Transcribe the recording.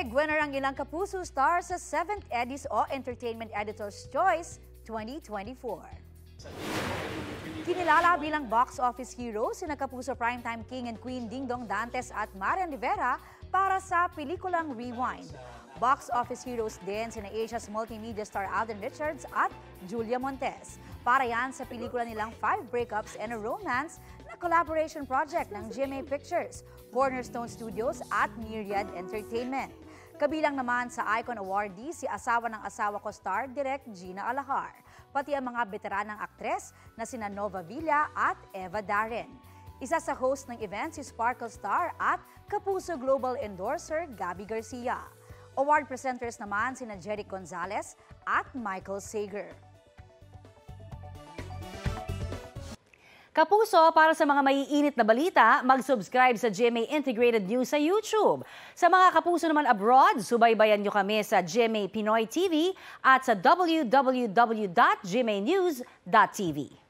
Big winner ang ilang kapuso star sa 7th Edis O Entertainment Editor's Choice 2024. Kinilala bilang box office hero sina Kapuso Primetime King and Queen Dingdong Dantes at Marian Rivera para sa pelikulang Rewind. Box office heroes din sina Asia's multimedia star Alden Richards at Julia Montes. Para yan sa pelikula nilang 5 Breakups and a Romance na collaboration project ng GMA Pictures, Cornerstone Studios at Myriad Entertainment. Kabilang naman sa Icon Awardee si asawa ng asawa ko star Direk Gina Alahar, pati ang mga veteranang aktres na sina Nova Villa at Eva Darren. Isa sa host ng event si Sparkle Star at Kapuso Global Endorser Gabby Garcia. Award presenters naman sina Jeric Gonzalez at Michael Sager. Kapuso, para sa mga maiinit na balita, mag-subscribe sa GMA Integrated News sa YouTube. Sa mga kapuso naman abroad, subaybayan nyo kami sa GMA Pinoy TV at sa www.gmanews.tv.